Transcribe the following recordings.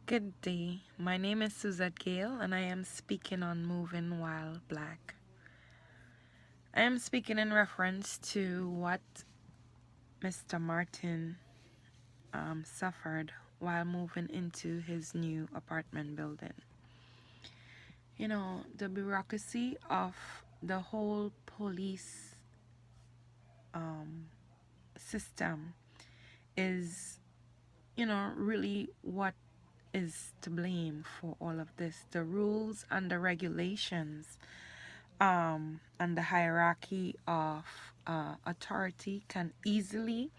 Good day. My name is Suzette Gale, and I am speaking on Moving While Black. I am speaking in reference to what Mr. Martin suffered while moving into his new apartment building. The bureaucracy of the whole police system is, really what is to blame for all of this. The rules and the regulations and the hierarchy of authority can easily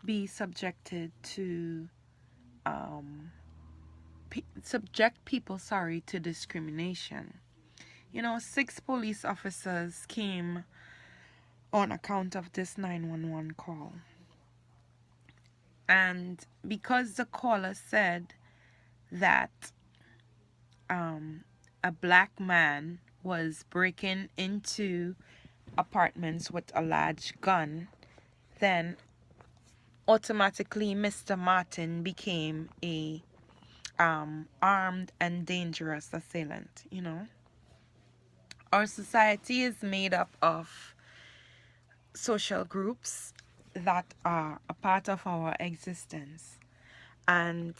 be subjected to subject people to discrimination. 6 police officers came on account of this 911 call, and because the caller said that a black man was breaking into apartments with a large gun, then automatically Mr. Martin became a armed and dangerous assailant. Our society is made up of social groups that are a part of our existence, and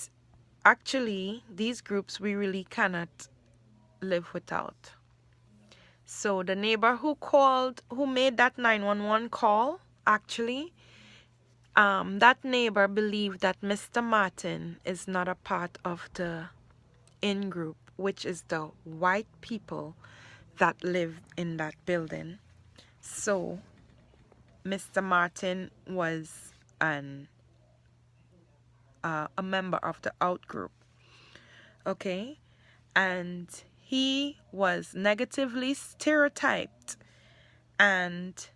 actually these groups we really cannot live without. So the neighbor who made that 911 call, actually, that neighbor believed that Mr. Martin is not a part of the in group, which is the white people that live in that building. So Mr. Martin was a member of the out group, okay, and he was negatively stereotyped, and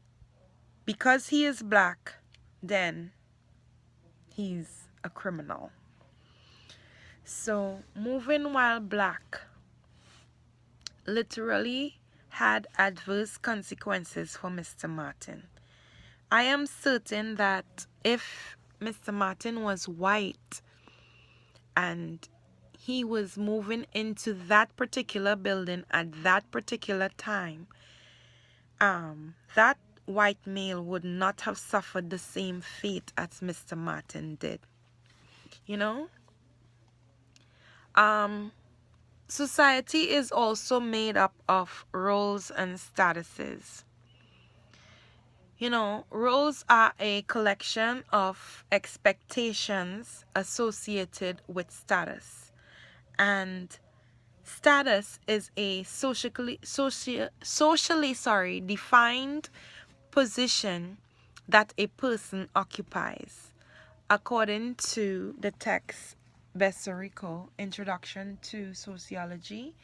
because he is black, then he's a criminal. So moving while black literally had adverse consequences for Mr. Martin. I am certain that if Mr. Martin was white and he was moving into that particular building at that particular time, that white male would not have suffered the same fate as Mr. Martin did. Society is also made up of roles and statuses. Roles are a collection of expectations associated with status. And status is a socially defined position that a person occupies. According to the text Besserico, Introduction to Sociology,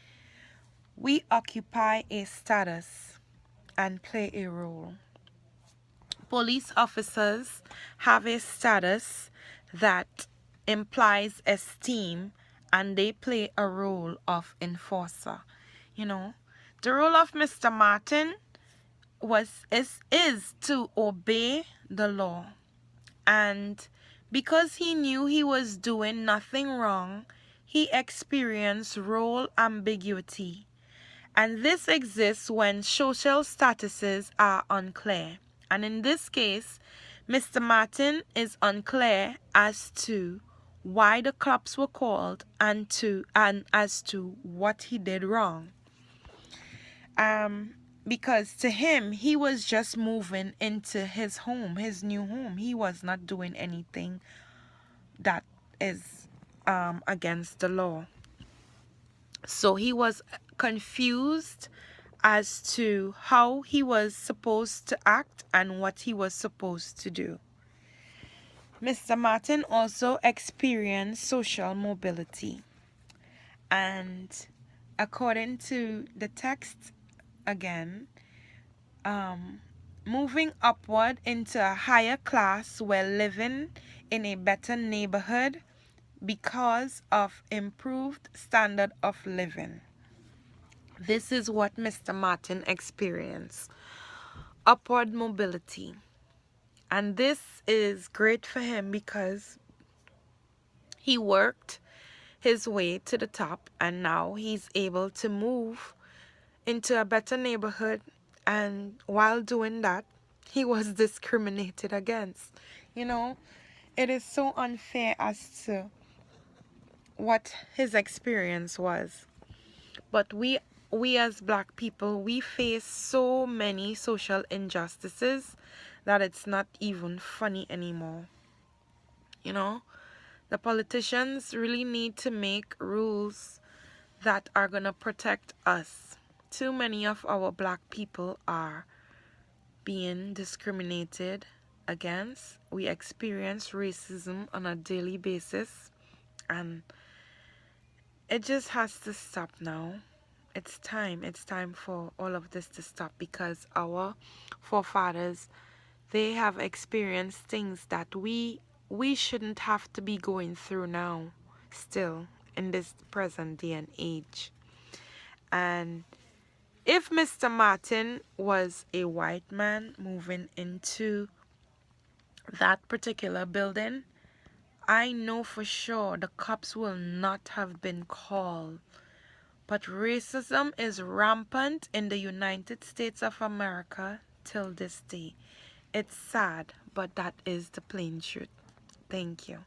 we occupy a status and play a role. Police officers have a status that implies esteem, and they play a role of enforcer. The role of Mr. Martin is to obey the law, and because he knew he was doing nothing wrong, he experienced role ambiguity. And this exists when social statuses are unclear. And in this case, Mr. Martin is unclear as to why the cops were called and as to what he did wrong. Because to him, he was just moving into his home, his new home. He was not doing anything that is against the law. So he was confused as to how he was supposed to act and what he was supposed to do. Mr. Martin also experienced social mobility. And according to the text, again, moving upward into a higher class while living in a better neighborhood because of improved standard of living. This is what Mr. Martin experienced. Upward mobility. And this is great for him because he worked, his way to the top, and now he's able to move into a better neighborhood, and while doing that he was discriminated against. You know, it is so unfair as to what his experience was. But we as black people, we face so many social injustices that it's not even funny anymore. You know, the politicians really need to make rules that are going to protect us. Too many of our black people are being discriminated against. We experience racism on a daily basis, and it just has to stop now. It's time. It's time for all of this to stop, because our forefathers, they have experienced things that we shouldn't have to be going through now, still in this present day and age. And if Mr. Martin was a white man moving into that particular building, I know for sure the cops will not have been called. But racism is rampant in the United States of America till this day. It's sad, but that is the plain truth. Thank you.